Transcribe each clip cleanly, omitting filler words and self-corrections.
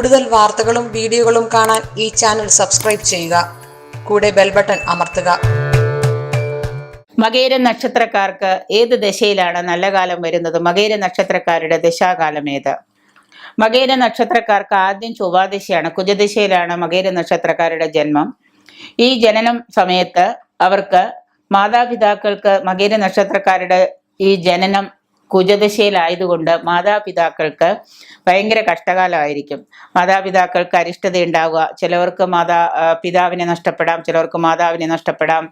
കൂടുതൽ വാർത്തകളും വീഡിയോകളും കാണാൻ ഈ ചാനൽ സബ്സ്ക്രൈബ് ചെയ്യുക. കൂടെ ബെൽ ബട്ടൺ അമർത്തുക. മകേര നക്ഷത്രക്കാർക്ക് ഏത് ദശയിലാണ് നല്ല കാലം വരുന്നത്? മകേര നക്ഷത്രക്കാരുടെ ദശാകാലം ഏത്? മകേര നക്ഷത്രക്കാർക്ക് ആദ്യം ചൊവ്വാദശയാണ്. കുജദശയിലാണ് മകേര നക്ഷത്രക്കാരുടെ ജന്മം. ഈ ജനനം സമയത്ത് അവർക്ക് മാതാപിതാക്കൾക്ക് മകേര നക്ഷത്രക്കാരുടെ ഈ ജനനം കുജദശയിലായതുകൊണ്ട് മാതാപിതാക്കൾക്ക് ഭയങ്കര കഷ്ടകാലമായിരിക്കും. മാതാപിതാക്കൾക്ക് അരിഷ്ടത ഉണ്ടാവുക, ചിലവർക്ക് പിതാവിനെ നഷ്ടപ്പെടാം, ചിലവർക്ക് മാതാവിനെ നഷ്ടപ്പെടാം.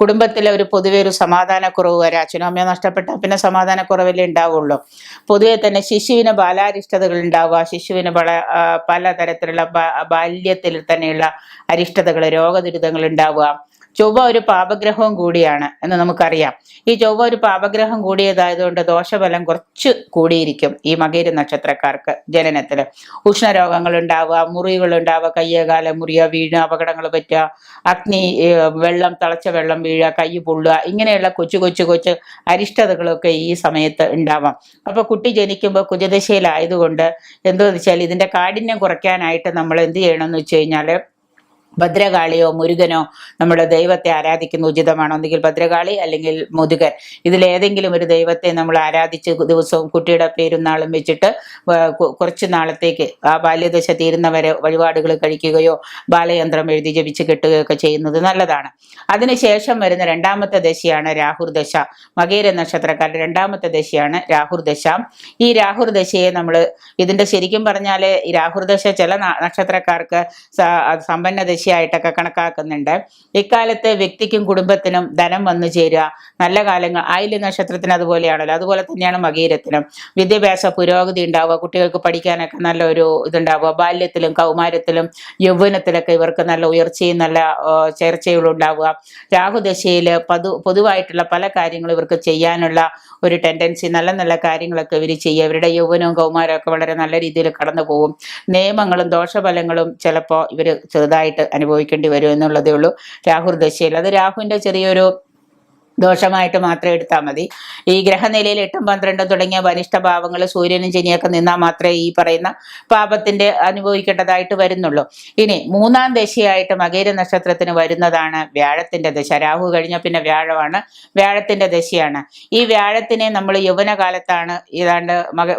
കുടുംബത്തിലെ പൊതുവെ ഒരു സമാധാനക്കുറവ് വരാം. അച്ഛനും അമ്മയെ നഷ്ടപ്പെട്ടാൽ പിന്നെ സമാധാനക്കുറവല്ലേ ഉണ്ടാവുള്ളൂ. പൊതുവെ തന്നെ ശിശുവിന് ബാലാരിഷ്ടതകൾ ഉണ്ടാവുക, ശിശുവിന് പലതരത്തിലുള്ള ബാല്യത്തിൽ തന്നെയുള്ള അരിഷ്ടതകൾ, രോഗദുരിതങ്ങൾ ഉണ്ടാവുക. ചൊവ്വ ഒരു പാപഗ്രഹവും കൂടിയാണ് എന്ന് നമുക്കറിയാം. ഈ ചൊവ്വ ഒരു പാപഗ്രഹം കൂടിയതായതുകൊണ്ട് ദോഷഫലം കുറച്ച് കൂടിയിരിക്കും ഈ മകേര നക്ഷത്രക്കാർക്ക് ജനനത്തില്. ഉഷ്ണരോഗങ്ങൾ ഉണ്ടാവുക, മുറിവുകൾ ഉണ്ടാവുക, കയ്യകാലം മുറിയുക, വീഴുക, അപകടങ്ങൾ പറ്റുക, തിളച്ച വെള്ളം വീഴുക, കൈ പൊള്ളുക, ഇങ്ങനെയുള്ള കൊച്ചു അരിഷ്ടതകളൊക്കെ ഈ സമയത്ത് ഉണ്ടാവാം. അപ്പൊ കുട്ടി ജനിക്കുമ്പോൾ കുജദശയിലായതുകൊണ്ട് എന്താന്ന് വെച്ചാൽ ഇതിന്റെ കാഠിന്യം കുറയ്ക്കാനായിട്ട് നമ്മൾ എന്ത് ചെയ്യണം എന്ന് വെച്ച് കഴിഞ്ഞാല് ഭദ്രകാളിയോ മുരുകനോ നമ്മുടെ ദൈവത്തെ ആരാധിക്കുന്ന ഉചിതമാണ്. ഒന്നുകിൽ ഭദ്രകാളി അല്ലെങ്കിൽ മുരുകൻ, ഇതിലേതെങ്കിലും ഒരു ദൈവത്തെ നമ്മൾ ആരാധിച്ച് ദിവസവും കുട്ടിയുടെ പേരും നാളും വെച്ചിട്ട് കുറച്ച് നാളത്തേക്ക് ആ ബാല്യദശ തീരുന്നവരെ വഴിപാടുകൾ കഴിക്കുകയോ ബാലയന്ത്രം എഴുതി ജപിച്ച് കെട്ടുകയൊക്കെ ചെയ്യുന്നത് നല്ലതാണ്. അതിനുശേഷം വരുന്ന രണ്ടാമത്തെ ദശയാണ് രാഹുർദശ. മകേര നക്ഷത്രക്കാരുടെ രണ്ടാമത്തെ ദശയാണ് രാഹുർദശ. ഈ രാഹുർദശയെ നമ്മൾ ഇതിന്റെ ശരിക്കും പറഞ്ഞാൽ ഈ രാഹുർദശ ചില നക്ഷത്രക്കാർക്ക് സമ്പന്ന ദശയായിട്ടൊക്കെ കണക്കാക്കുന്നുണ്ട്. ഇക്കാലത്ത് വ്യക്തിക്കും കുടുംബത്തിനും ധനം വന്നു ചേരുക, നല്ല കാലങ്ങൾ. ആയില്യ നക്ഷത്രത്തിന് അതുപോലെയാണല്ലോ, അതുപോലെ തന്നെയാണ് മകീരത്തിനും. വിദ്യാഭ്യാസ പുരോഗതി ഉണ്ടാവുക, കുട്ടികൾക്ക് പഠിക്കാനൊക്കെ നല്ല ഒരു ഇതുണ്ടാവുക. ബാല്യത്തിലും കൗമാരത്തിലും യൗവനത്തിലൊക്കെ ഇവർക്ക് നല്ല ഉയർച്ചയും നല്ല ചേർച്ചകളും ഉണ്ടാവുക. രാഹുദശയിൽ പൊതുവായിട്ടുള്ള പല കാര്യങ്ങളും ഇവർക്ക് ചെയ്യാനുള്ള ഒരു ടെൻഡൻസി, നല്ല കാര്യങ്ങളൊക്കെ ഇവർ ചെയ്യുക. ഇവരുടെ യൗവനവും കൗമാരവും ഒക്കെ വളരെ നല്ല രീതിയിൽ കടന്നു പോകും. നിയമങ്ങളും ദോഷഫലങ്ങളും ചിലപ്പോൾ ഇവർ ചെറുതായിട്ട് അനുഭവിക്കേണ്ടി വരും എന്നുള്ളതേ ഉള്ളൂ രാഹുർദശയിൽ. അത് രാഹുവിന്റെ ചെറിയൊരു ദോഷമായിട്ട് മാത്രം എടുത്താൽ മതി. ഈ ഗ്രഹനിലയിൽ 8ഉം 12ഉം തുടങ്ങിയ വരിഷ്ഠ ഭാവങ്ങൾ സൂര്യനും ശനിയൊക്കെ നിന്നാൽ മാത്രമേ ഈ പറയുന്ന പാപത്തിന്റെ അനുഭവിക്കേണ്ടതായിട്ട് വരുന്നുള്ളൂ. ഇനി മൂന്നാം ദശയായിട്ട് മകേര നക്ഷത്രത്തിന് വരുന്നതാണ് വ്യാഴത്തിന്റെ ദശ. രാഹു കഴിഞ്ഞ പിന്നെ വ്യാഴമാണ്, വ്യാഴത്തിന്റെ ദശയാണ്. ഈ വ്യാഴത്തിനെ നമ്മൾ യൗവനകാലത്താണ്, ഏതാണ്ട്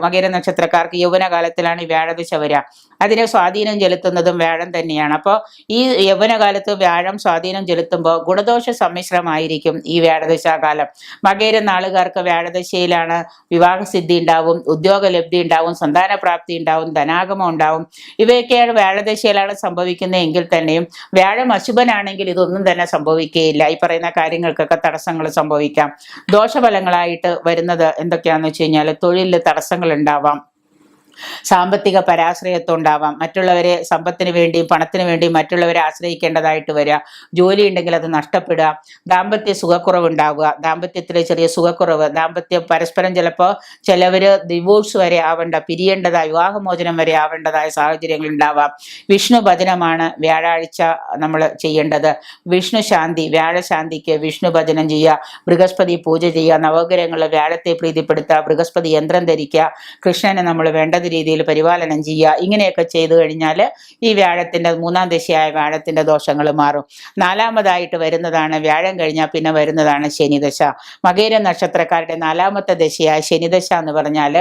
മകേര നക്ഷത്രക്കാർക്ക് യൗവനകാലത്തിലാണ് ഈ വ്യാഴദശ വരിക. അതിനെ സ്വാധീനം ചെലുത്തുന്നതും വ്യാഴം തന്നെയാണ്. അപ്പോൾ ഈ യൗവനകാലത്ത് വ്യാഴം സ്വാധീനം ചെലുത്തുമ്പോൾ ഗുണദോഷ സമ്മിശ്രമായിരിക്കും ഈ വ്യാഴദശാകാലം. മകേര നാളുകാർക്ക് വ്യാഴദശയിലാണ് വിവാഹസിദ്ധി ഉണ്ടാവും, ഉദ്യോഗലബ്ധി ഉണ്ടാവും, സന്താനപ്രാപ്തി ഉണ്ടാവും, ധനാഗമം ഉണ്ടാവും. ഇവയൊക്കെയാണ് വ്യാഴദശയിലാണ് സംഭവിക്കുന്നത്. എങ്കിൽ തന്നെയും വ്യാഴം അശുഭനാണെങ്കിൽ ഇതൊന്നും തന്നെ സംഭവിക്കുകയില്ല. ഈ പറയുന്ന കാര്യങ്ങൾക്കൊക്കെ തടസ്സങ്ങൾ സംഭവിക്കാം. ദോഷഫലങ്ങളായിട്ട് വരുന്നത് എന്തൊക്കെയാണെന്ന് വെച്ച് കഴിഞ്ഞാൽ തൊഴിലിൽ തടസ്സങ്ങൾ ഉണ്ടാവാം, സാമ്പത്തിക പരാശ്രയത്വം ഉണ്ടാവാം, മറ്റുള്ളവരെ സമ്പത്തിന് വേണ്ടിയും പണത്തിന് വേണ്ടിയും മറ്റുള്ളവരെ ആശ്രയിക്കേണ്ടതായിട്ട് വരിക, ജോലി ഉണ്ടെങ്കിൽ അത് നഷ്ടപ്പെടുക, ദാമ്പത്യ സുഖക്കുറവ് ഉണ്ടാവുക, ദാമ്പത്യത്തിലെ ചെറിയ സുഖക്കുറവ്, ദാമ്പത്യം പരസ്പരം ചിലപ്പോൾ ചിലവർ ഡിവോഴ്സ് വരെ പിരിയേണ്ടതായ വിവാഹമോചനം വരെ ആവേണ്ടതായ സാഹചര്യങ്ങൾ ഉണ്ടാവാം. വിഷ്ണു ഭജനമാണ് വ്യാഴാഴ്ച നമ്മൾ ചെയ്യേണ്ടത്. വിഷ്ണു ശാന്തി, വ്യാഴശാന്തിക്ക് വിഷ്ണു ഭജനം ചെയ്യുക, ബൃഹസ്പതി പൂജ ചെയ്യുക, നവഗ്രഹങ്ങളിൽ വ്യാഴത്തെ പ്രീതിപ്പെടുത്തുക, ബൃഹസ്പതി യന്ത്രം ധരിക്കുക, കൃഷ്ണനെ നമ്മൾ വേണ്ട രീതിയിൽ പരിപാലനം ചെയ്യുക. ഇങ്ങനെയൊക്കെ ചെയ്തു കഴിഞ്ഞാൽ ഈ വ്യാഴത്തിന്റെ മൂന്നാം ദശയായ വ്യാഴത്തിന്റെ ദോഷങ്ങൾ മാറും. നാലാമതായിട്ട് വരുന്നതാണ് വ്യാഴം കഴിഞ്ഞാൽ പിന്നെ വരുന്നതാണ് ശനിദശ. മകേര നക്ഷത്രക്കാരുടെ നാലാമത്തെ ദശയായ ശനിദശ എന്ന് പറഞ്ഞാൽ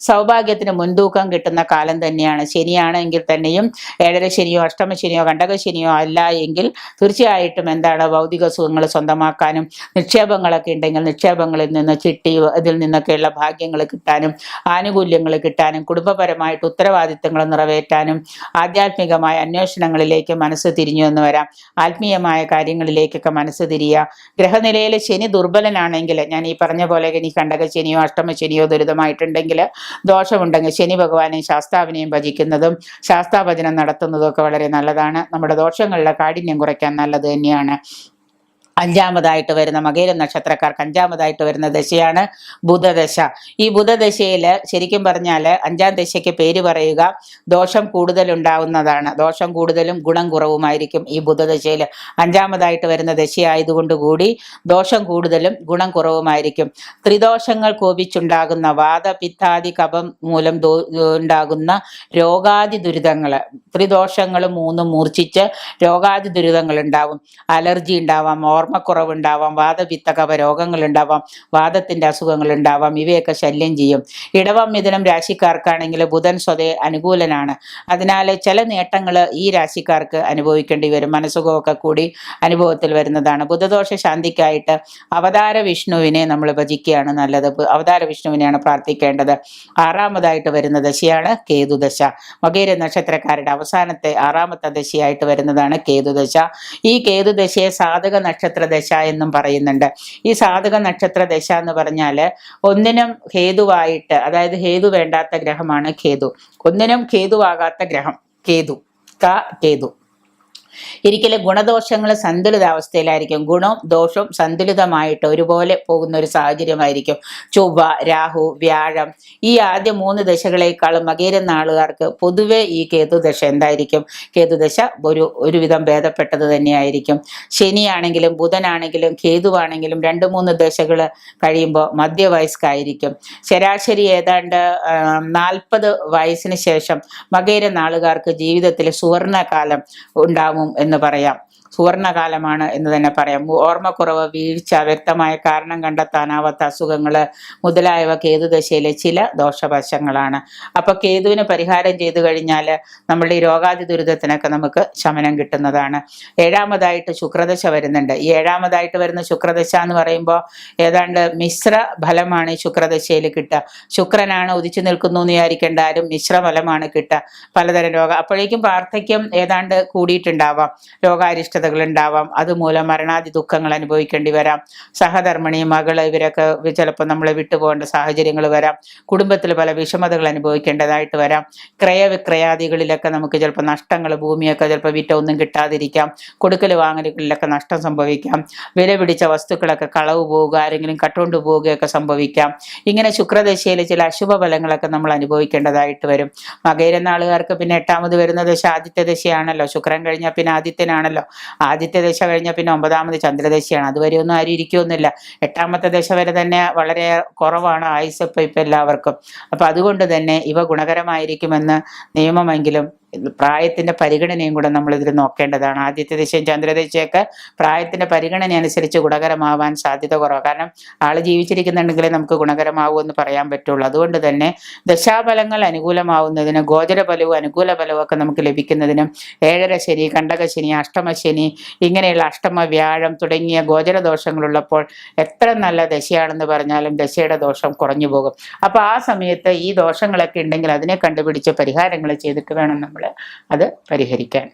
സൗഭാഗ്യത്തിന് മുൻതൂക്കം കിട്ടുന്ന കാലം തന്നെയാണ്. ശനിയാണെങ്കിൽ തന്നെയും 7.5 ശനിയോ അഷ്ടമ ശനിയോ കണ്ടക ശനിയോ അല്ല എങ്കിൽ തീർച്ചയായിട്ടും ഭൗതിക സുഖങ്ങൾ സ്വന്തമാക്കാനും നിക്ഷേപങ്ങളൊക്കെ ഉണ്ടെങ്കിൽ നിക്ഷേപങ്ങളിൽ നിന്ന് ചിട്ടി ഇതിൽ നിന്നൊക്കെയുള്ള ഭാഗ്യങ്ങൾ കിട്ടാനും ആനുകൂല്യങ്ങൾ കിട്ടാനും കുടുംബപരമായിട്ട് ഉത്തരവാദിത്തങ്ങൾ നിറവേറ്റാനും ആധ്യാത്മികമായ അന്വേഷണങ്ങളിലേക്ക് മനസ്സ് തിരിഞ്ഞു എന്ന് വരാം. ആത്മീയമായ കാര്യങ്ങളിലേക്കൊക്കെ മനസ്സ് തിരിയുക. ഗ്രഹനിലയിൽ ശനി ദുർബലനാണെങ്കിൽ, ഞാൻ ഈ പറഞ്ഞ പോലെ ഇനി കണ്ടക ശനിയോ അഷ്ടമ ശനിയോ ദുരിതമായിട്ടുണ്ടെങ്കിൽ, ദോഷമുണ്ടെങ്കിൽ ശനി ഭഗവാനെയും ശാസ്താവിനെയും ഭജിക്കുന്നതും ശാസ്താഭജനം നടത്തുന്നതും ഒക്കെ വളരെ നല്ലതാണ്. നമ്മുടെ ദോഷങ്ങളുടെ കാഠിന്യം കുറയ്ക്കാൻ നല്ലത് തന്നെയാണ്. അഞ്ചാമതായിട്ട് വരുന്ന മകേര നക്ഷത്രക്കാർക്ക് അഞ്ചാമതായിട്ട് വരുന്ന ദശയാണ് ബുധദശ. ഈ ബുധദശയിൽ ശരിക്കും പറഞ്ഞാൽ അഞ്ചാം ദശയ്ക്ക് പേര് പറയുക ദോഷം കൂടുതൽ ഉണ്ടാവുന്നതാണ്. ദോഷം കൂടുതലും ഗുണം കുറവുമായിരിക്കും ഈ ബുധദശയിൽ. അഞ്ചാമതായിട്ട് വരുന്ന ദശയായതുകൊണ്ട് കൂടി ദോഷം കൂടുതലും ഗുണം കുറവുമായിരിക്കും. ത്രിദോഷങ്ങൾ കോപിച്ചുണ്ടാകുന്ന വാതപിത്താദി കഫം മൂലം ഉണ്ടാകുന്ന രോഗാദി ദുരിതങ്ങൾ, ത്രിദോഷങ്ങൾ മൂന്നും മൂർച്ഛിച്ച് രോഗാദി ദുരിതങ്ങൾ ഉണ്ടാവും. അലർജി ഉണ്ടാവാം, ഓർമ്മക്കുറവുണ്ടാവാം, വാതപിത്ത കഫ രോഗങ്ങൾ ഉണ്ടാവാം, വാദത്തിന്റെ അസുഖങ്ങൾ ഉണ്ടാവാം. ഇവയൊക്കെ ശല്യം ചെയ്യും. ഇടവം മിഥുനം രാശിക്കാർക്കാണെങ്കിൽ ബുധൻ സ്വതേ അനുകൂലനാണ്. അതിനാൽ ചില നേട്ടങ്ങൾ ഈ രാശിക്കാർക്ക് അനുഭവിക്കേണ്ടി വരും. മനസ്സുഖമൊക്കെ കൂടി അനുഭവത്തിൽ വരുന്നതാണ്. ബുധദോഷ ശാന്തിക്കായിട്ട് അവതാര വിഷ്ണുവിനെ നമ്മൾ ഭജിക്കുകയാണ് നല്ലത്. അവതാര വിഷ്ണുവിനെയാണ് പ്രാർത്ഥിക്കേണ്ടത്. ആറാമതായിട്ട് വരുന്ന ദശയാണ് കേതുദശ. മകേര നക്ഷത്രക്കാരുടെ അവസാനത്തെ ആറാമത്തെ ദശയായിട്ട് വരുന്നതാണ് കേതുദശ. ഈ കേതുദശയെ സാധക നക്ഷത്ര ദശ എന്നും പറയുന്നുണ്ട്. ഈ സാധക നക്ഷത്ര ദശ എന്ന് പറഞ്ഞാൽ ഒന്നിനും ഹേതുവായിട്ട്, അതായത് ഹേതു വേണ്ടാത്ത ഗ്രഹമാണ് കേതു. ഒന്നിനും ഹേതുവാകാത്ത ഗ്രഹം കേതു. കേതു ഒരിക്കലും ഗുണദോഷങ്ങൾ സന്തുലിതാവസ്ഥയിലായിരിക്കും. ഗുണവും ദോഷവും സന്തുലിതമായിട്ട് ഒരുപോലെ പോകുന്ന ഒരു സാഹചര്യമായിരിക്കും. ചൊവ്വ, രാഹു, വ്യാഴം ഈ ആദ്യ 3 ദശകളേക്കാളും മകേര നാളുകാർക്ക് പൊതുവെ ഈ കേതുദശ എന്തായിരിക്കും? കേതുദശ ഒരുവിധം ഭേദപ്പെട്ടത് തന്നെയായിരിക്കും. ശനിയാണെങ്കിലും ബുധനാണെങ്കിലും കേതുവാണെങ്കിലും 2-3 ദശകൾ കഴിയുമ്പോൾ മധ്യവയസ്കായിരിക്കും. ശരാശരി ഏതാണ്ട് 40 വയസ്സിന് ശേഷം മകേര നാളുകാർക്ക് ജീവിതത്തിൽ സുവർണകാലം ഉണ്ടാവും എന്ന് പറയാം. സുവർണകാലമാണ് എന്ന് തന്നെ പറയാം. ഓർമ്മക്കുറവ്, വീഴ്ച, വ്യക്തമായ കാരണം കണ്ടെത്താനാവാത്ത അസുഖങ്ങൾ മുതലായവ കേതുദശയിലെ ചില ദോഷവശങ്ങളാണ്. അപ്പൊ കേതുവിന് പരിഹാരം ചെയ്തു കഴിഞ്ഞാൽ നമ്മളുടെ ഈ രോഗാതി ദുരിതത്തിനൊക്കെ നമുക്ക് ശമനം കിട്ടുന്നതാണ്. ഏഴാമതായിട്ട് ശുക്രദശ വരുന്നുണ്ട്. ഈ ഏഴാമതായിട്ട് വരുന്ന ശുക്രദശ എന്ന് പറയുമ്പോൾ ഏതാണ്ട് മിശ്ര ഫലമാണ് ഈ ശുക്രദശയിൽ കിട്ടുക. ശുക്രനാണ് ഉദിച്ചു നിൽക്കുന്നു എന്ന് വിചാരിക്കേണ്ട, ആരും മിശ്രഫലമാണ് കിട്ടുക. പലതരം അപ്പോഴേക്കും വാർദ്ധക്യം ഏതാണ്ട് കൂടിയിട്ടുണ്ടാവാം, രോഗാരിഷ്ടത ഉണ്ടാവാം. അതുമൂലം മരണാദി ദുഃഖങ്ങൾ അനുഭവിക്കേണ്ടി വരാം. സഹധർമ്മിണി, മകള് ഇവരൊക്കെ ചിലപ്പോൾ നമ്മളെ വിട്ടുപോകേണ്ട സാഹചര്യങ്ങൾ വരാം. കുടുംബത്തിൽ പല വിഷമതകൾ അനുഭവിക്കേണ്ടതായിട്ട് വരാം. ക്രയവിക്രയാദികളിലൊക്കെ നമുക്ക് ചിലപ്പോൾ നഷ്ടങ്ങൾ, ഭൂമിയൊക്കെ ചിലപ്പോൾ വിറ്റ ഒന്നും കിട്ടാതിരിക്കാം. കൊടുക്കൽ വാങ്ങലുകളിലൊക്കെ നഷ്ടം സംഭവിക്കാം. വില പിടിച്ച വസ്തുക്കളൊക്കെ കളവ് പോവുക, ആരെങ്കിലും കട്ടുകൊണ്ട് പോവുകയൊക്കെ സംഭവിക്കാം. ഇങ്ങനെ ശുക്രദശയിലെ ചില അശുഭ ഫലങ്ങളൊക്കെ നമ്മൾ അനുഭവിക്കേണ്ടതായിട്ട് വരും. മകേര നാളുകാർക്ക് പിന്നെ 8ാമത് വരുന്ന ദശ ആദിത്യ ദശയാണല്ലോ. ശുക്രൻ കഴിഞ്ഞാൽ പിന്നെ ആദിത്യനാണല്ലോ. ആദിത്യ ദശ കഴിഞ്ഞാൽ പിന്നെ 9ാമത് ചന്ദ്രദശയാണ്. അതുവരെ ഒന്നും ആരും ഇരിക്കുമൊന്നുമില്ല. 8ാമത്തെ ദശ വരെ തന്നെ വളരെ കുറവാണ് ആയുസ് ഇപ്പം എല്ലാവർക്കും. അപ്പൊ അതുകൊണ്ട് തന്നെ ഇവ ഗുണകരമായിരിക്കുമെന്ന് നിയമമെങ്കിലും പ്രായത്തിന്റെ പരിഗണനയും കൂടെ നമ്മൾ ഇതിൽ നോക്കേണ്ടതാണ്. ആദ്യത്തെ ദശയും ചന്ദ്രദശയൊക്കെ പ്രായത്തിന്റെ പരിഗണന അനുസരിച്ച് ഗുണകരമാവാൻ സാധ്യത കുറവാണ്. കാരണം ആള് ജീവിച്ചിരിക്കുന്നുണ്ടെങ്കിലേ നമുക്ക് ഗുണകരമാവൂ എന്ന് പറയാൻ പറ്റുള്ളൂ. അതുകൊണ്ട് തന്നെ ദശാഫലങ്ങൾ അനുകൂലമാവുന്നതിന്, ഗോചര ഫലവും അനുകൂല ഫലവും ഒക്കെ നമുക്ക് ലഭിക്കുന്നതിനും 7ര ശനി, കണ്ടകശനി, അഷ്ടമശനി, ഇങ്ങനെയുള്ള അഷ്ടമ വ്യാഴം തുടങ്ങിയ ഗോചര ദോഷങ്ങളുള്ളപ്പോൾ എത്ര നല്ല ദശയാണെന്ന് പറഞ്ഞാലും ദശയുടെ ദോഷം കുറഞ്ഞു പോകും. അപ്പൊ ആ സമയത്ത് ഈ ദോഷങ്ങളൊക്കെ ഉണ്ടെങ്കിൽ അതിനെ കണ്ടുപിടിച്ച് പരിഹാരങ്ങൾ ചെയ്തിട്ട് വേണം നമ്മൾ അത് പരിഹരിക്കാൻ.